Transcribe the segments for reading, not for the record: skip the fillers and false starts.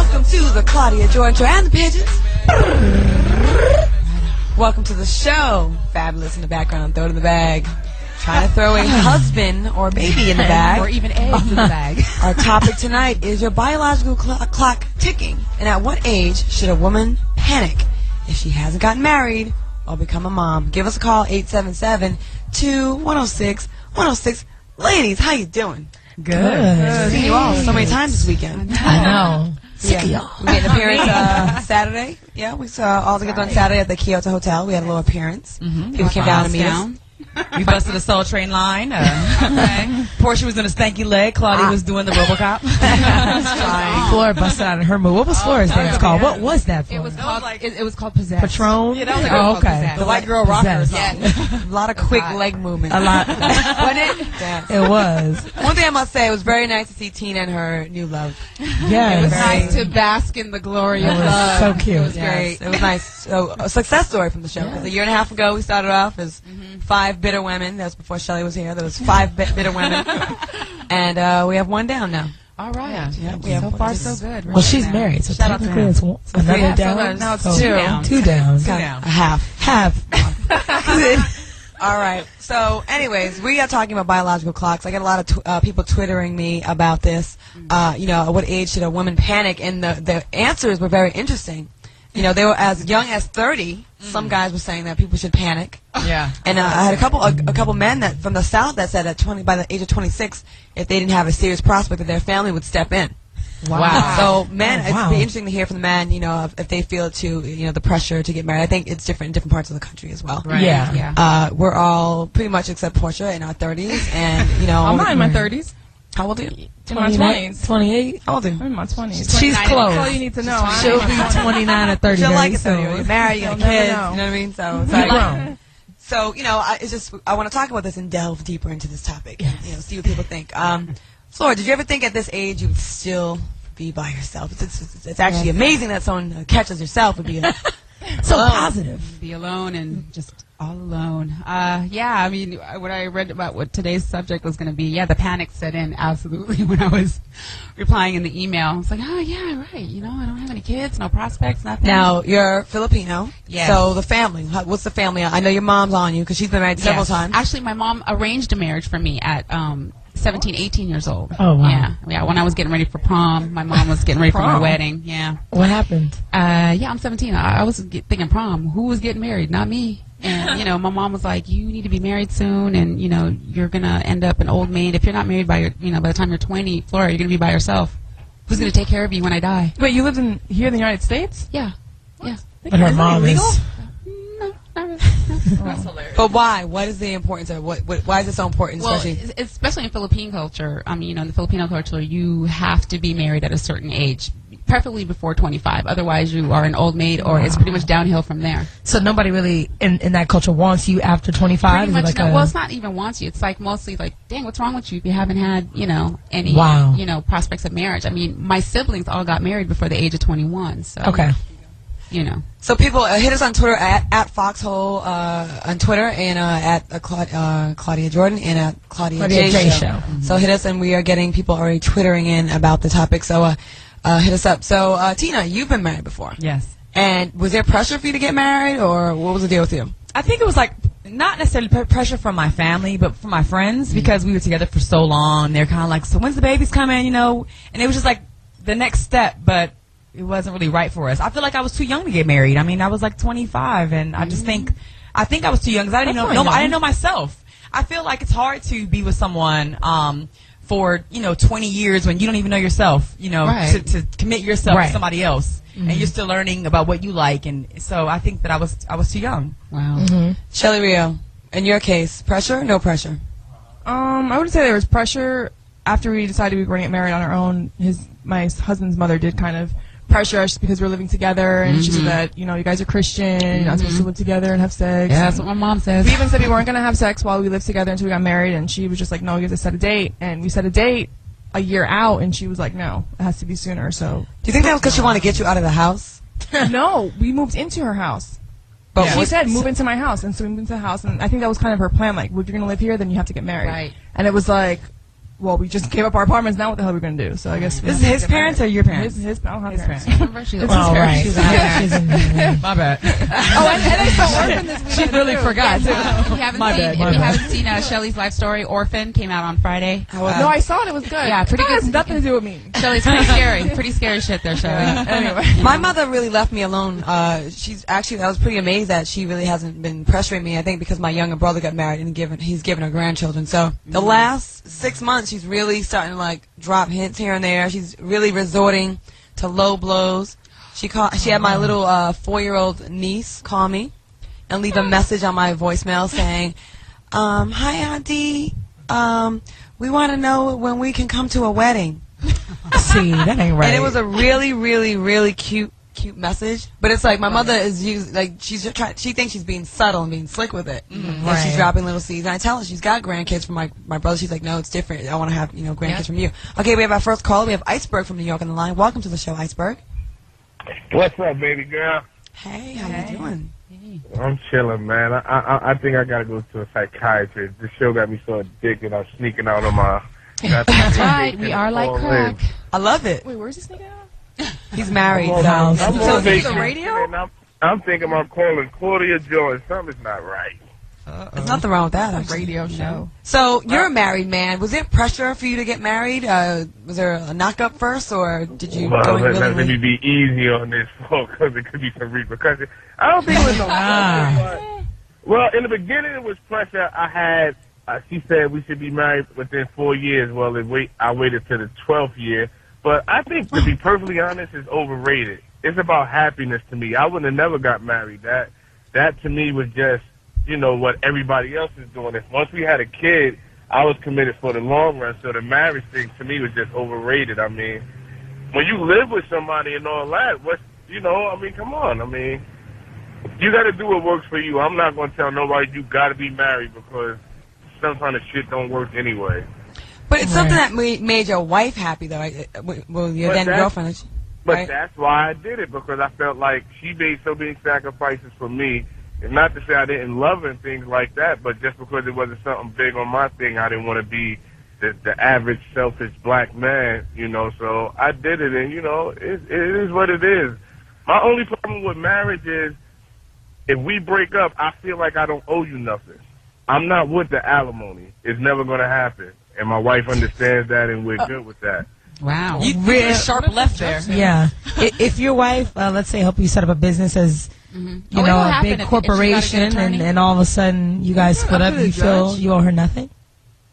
Welcome to the Claudia, Georgia, and the Pigeons. Welcome to the show. Fabulous in the background. Throw it in the bag. Trying to throw a husband or baby in the bag. Or even eggs in the bag. Our topic tonight is your biological clock ticking. And at what age should a woman panic if she hasn't gotten married or become a mom? Give us a call, 877-2-106-106. Ladies, how you doing? Good. Seen you all so many times this weekend. I know. Sick of y'all. We made an appearance Saturday. Yeah, we saw all together on Saturday at the Kyoto Hotel. We had a little appearance. People came down to meet us. We busted a Soul Train line. Okay. Portia was doing a stanky leg. Claudia was doing the RoboCop. Floor busted out of her move. What was Flora's dance called? What was that for? It was called Possess. Patron? Yeah, that was like okay. The white girl rocker. Possess. A lot of quick leg movement. A lot. Wasn't it? Yes. It was. One thing I must say, it was very nice to see Tina and her new love. Yes. It was nice to bask in the glory of love. So cute. It was Yes, great. it was nice. So, a success story from the show. Because a year and a half ago, we started off as 5 bitter women. That was before Shelley was here. There was 5 bitter women. And we have one down now. All right. Yeah, we have So far, so good. Well, she's married, so Shout out to technically him. it's another Yeah, so down. now it's So 2 down. 2 down. A half. Half. All right. So, anyways, we are talking about biological clocks. I get a lot of people twittering me about this. You know, at what age should a woman panic? And the answers were very interesting. You know, they were as young as 30. Some guys were saying that people should panic. Yeah. And I had a couple men that from the South that said that by the age of 26, if they didn't have a serious prospect, that their family would step in. Wow. So, men, Oh, wow. it'd be interesting to hear from the men, you know, if they feel the pressure to get married. I think it's different in different parts of the country as well. Right. Yeah. We're all pretty much except Portia in our 30s, and you know. I'm not in my 30s. How old are you? In my 20s. 28. How old are you? I'm in my 20s. She's That's close. all you need to know. She'll be 29 or 30. She'll like it so though. You're married, you got You'll never kids. know. You know what I mean? So it's You're like, grown. so you know, I want to talk about this and delve deeper into this topic. Yes. And, you know, see what people think. Flora, did you ever think at this age you would still be by yourself? It's actually amazing that someone catches yourself would be So alone. positive. Be alone and just all alone. Yeah, I mean, what I read about what today's subject was going to be, yeah, the panic set in absolutely when I was replying in the email. I was like, oh, yeah, right. You know, I don't have any kids, no prospects, nothing. Now, you're Filipino. Yes. So the family, what's the family? I know your mom's on you because she's been married several Yes. times. Actually, my mom arranged a marriage for me at 17, 18 years old. Oh, wow. Yeah. When I was getting ready for prom, my mom was getting ready for my wedding. Yeah. What happened? Yeah, I'm 17. I was thinking prom. Who was getting married? Not me. And, you know, my mom was like, you need to be married soon, and, you know, you're going to end up an old maid. If you're not married by the time you're 20, Flora, you're going to be by yourself. Who's going to take care of you when I die? Wait, you lived here in the United States? Yeah. Yeah. But her mom is. No, not really. That's hilarious. But why? What is the importance of it? Why is it so important? Well, Especially especially in Philippine culture, I mean, you know, in the Filipino culture, you have to be married at a certain age, preferably before 25. Otherwise, you are an old maid, or it's pretty much downhill from there. So nobody really in that culture wants you after 25? Pretty Is it much, like no. a- Well, it's not even wants you. It's like mostly like, dang, what's wrong with you if you haven't had, you know, any, Wow. you know, prospects of marriage? I mean, my siblings all got married before the age of 21. So, Okay. you know. So people hit us on Twitter at Foxhole on Twitter and at Claudia Jordan and at Claudia J Show. So hit us, and we are getting people already twittering in about the topic. So hit us up. So Tina, you've been married before, Yes. and was there pressure for you to get married, or what was the deal with you? I think it was like not necessarily pressure from my family, but from my friends because we were together for so long. They're kind of like, so when's the baby's coming, you know? And it was just like the next step, but it wasn't really right for us. I feel like I was too young to get married. I mean, I was like 25, and I just think I was too young because I didn't That's know. not I young. didn't know myself. I feel like it's hard to be with someone for 20 years when you don't even know yourself. You know, Right. to commit yourself Right. to somebody else, and you're still learning about what you like. And so I think that I was too young. Wow. Shelly Rio, in your case, pressure, no pressure? I would say there was pressure after we decided we were going to get married on our own. My husband's mother did kind of pressure us because we were living together, and she said that, you know, you guys are Christian, you're not supposed to live together and have sex. Yeah, that's what my mom says. We even said we weren't going to have sex while we lived together until we got married, and she was just like, no, you have to set a date. And we set a date a year out, and she was like, no, it has to be sooner. So Do you think that was because she wanted to get you out of the house? no, we moved into her house. But She was- said, move into my house. And so we moved into the house. And I think that was kind of her plan. Like, well, if you're going to live here, then you have to get married. Right. And it was like, well, we just gave up our apartments. Now what the hell are we going to do? So I guess This is his parents or your parents? His I don't have His parents. parents. She's Oh, right. My bad. Oh, and they still orphan this weekend. She really forgot. If you haven't My seen, bad, if my you bad. haven't seen Shelley's life story, Orphan, came out on Friday. No, I saw it. It was good. Yeah, pretty It good. has nothing to do with me. Shelley's pretty scary. Pretty scary shit there, Shelley. Anyway. My mother really left me alone. She's actually, I was pretty amazed that she really hasn't been pressuring me. I think because my younger brother got married and he's given her grandchildren. So the last 6 months, she's really starting to like drop hints here and there. She's really resorting to low blows. She had my little 4-year-old niece call me and leave a message on my voicemail saying, "Hi, Auntie. We want to know when we can come to a wedding." See, that ain't right. And it was a really, really, really cute message. But it's like my mother is she thinks she's being subtle and being slick with it. And Right. she's dropping little seeds. And I tell her she's got grandkids from my brother. She's like, no, it's different. I want to have grandkids from you. Okay, we have our first call. We have Iceberg from New York on the line. Welcome to the show, Iceberg. What's up, baby girl? Hey, how you doing? I'm chilling, man. I think I gotta go to a psychiatrist. This show got me so addicted. I'm sneaking out on my. That's right. We are like crack. I love it. Wait, where's he sneaking out? He's married. I'm So. on So is vacation, it the radio? and I'm thinking about calling Claudia Joy. Something's not right. There's nothing wrong with that. A Actually. radio show. So you're a married man. Was there pressure for you to get married? Was there a knock-up first, or did you Well, go in let me willingly? be easy on this, because it could be some repercussions. I don't think it was no pressure, but, well, in the beginning it was pressure. I had, she said we should be married within 4 years. Well, I waited to the 12th year. But I think, to be perfectly honest, it's overrated. It's about happiness to me. I would have never got married. That to me was just, what everybody else is doing. If once we had a kid, I was committed for the long run. So the marriage thing to me was just overrated. I mean, when you live with somebody and all that, come on. I mean, you got to do what works for you. I'm not going to tell nobody you got to be married because some kind of shit don't work anyway. But it's something that made your wife happy, though. Well, your then girlfriend. But right? that's why I did it, because I felt like she made so many sacrifices for me. And not to say I didn't love her and things like that, but just because it wasn't something big on my thing, I didn't want to be the average selfish black man, So I did it, and, it is what it is. My only problem with marriage is if we break up, I feel like I don't owe you nothing. I'm not with the alimony. It's never going to happen. And my wife understands that, and we're good with that. Wow. You really sharp left there. Yeah. If your wife, let's say, help you set up a business as, a big corporation, and all of a sudden you guys split up, you feel you owe her nothing?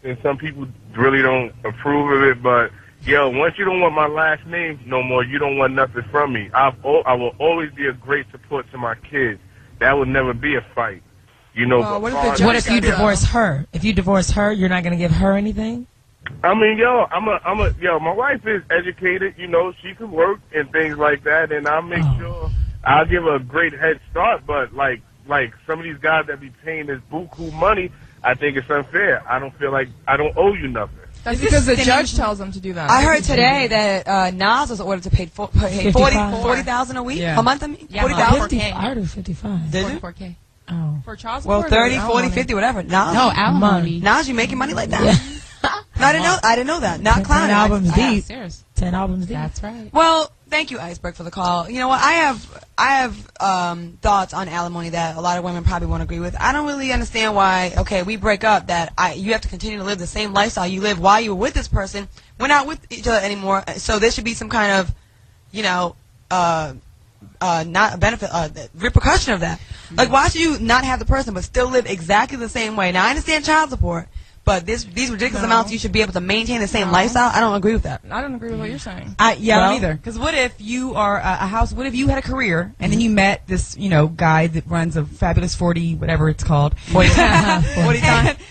And some people really don't approve of it, but, once you don't want my last name no more, you don't want nothing from me. I will always be a great support to my kids. That would never be a fight. What if you divorce her? If you divorce her, you're not going to give her anything? I mean, my wife is educated, she can work and things like that, and I'll make sure I'll give her a great head start, but like some of these guys that be paying this buku money, I think it's unfair. I don't feel like I don't owe you nothing. That's because the judge tells them to do that. I heard today that Nas was ordered to pay $40,000 a week, a month. I mean, Yeah, 40,000. I heard it was 55. Did you? 44K. Oh. For child Well, support? 30, 40, 50, whatever. Nas, No, alimony. Nas, you making money like that? No, I didn't know that. Not 10 clowning. albums Yeah, deep. serious. 10 albums deep. That's right. Well, thank you, Iceberg, for the call. You know what? I have thoughts on alimony that a lot of women probably won't agree with. I don't really understand why. Okay, we break up. You have to continue to live the same lifestyle you live while you were with this person. We're not with each other anymore, so there should be some kind of, not a benefit, repercussion of that. Like, why should you not have the person but still live exactly the same way? Now, I understand child support, but these ridiculous amounts, you should be able to maintain the same lifestyle. I don't agree with that. I don't agree with what you're saying. I don't either. Because what if you are what if you had a career and then you met this, guy that runs a fabulous 40, whatever it's called, 40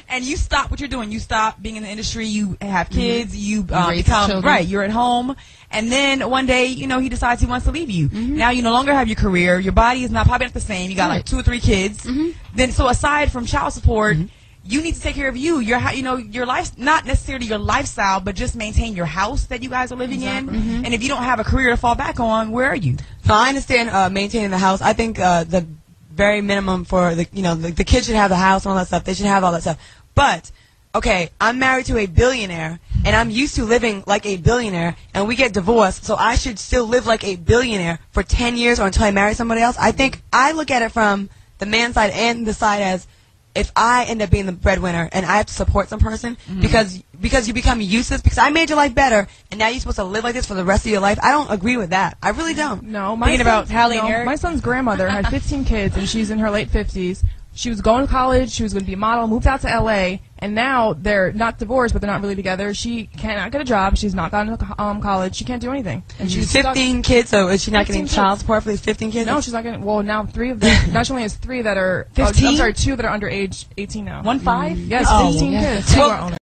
and you stop what you're doing. You stop being in the industry. You have kids. You raise become children. right. You're at home, and then one day, he decides he wants to leave you. Now you no longer have your career. Your body is probably not the same. You got like 2 or 3 kids. Then so aside from child support. You need to take care of you. Your life, not necessarily your lifestyle, but just maintain your house that you guys are living in. And if you don't have a career to fall back on, where are you? So I understand maintaining the house. I think the very minimum for the kids should have the house and all that stuff. They should have all that stuff. But okay, I'm married to a billionaire, and I'm used to living like a billionaire, and we get divorced, so I should still live like a billionaire for 10 years or until I marry somebody else. I think I look at it from the man side and the side as, if I end up being the breadwinner and I have to support some person because you become useless, because I made your life better and now you're supposed to live like this for the rest of your life, I don't agree with that. I really don't. No, my son's grandmother had 15 kids and she's in her late 50s. She was going to college, she was going to be a model, moved out to LA, and now they're not divorced, but they're not really together. She cannot get a job, she's not gone to college, she can't do anything. And she's 15 kids, so is she not getting child support for these 15 kids? No, she's not getting, well, now 3 of them, now she only has 3 that are, 15? I'm sorry, 2 that are under age 18 now. 1-5? Yes, 15 kids. Well,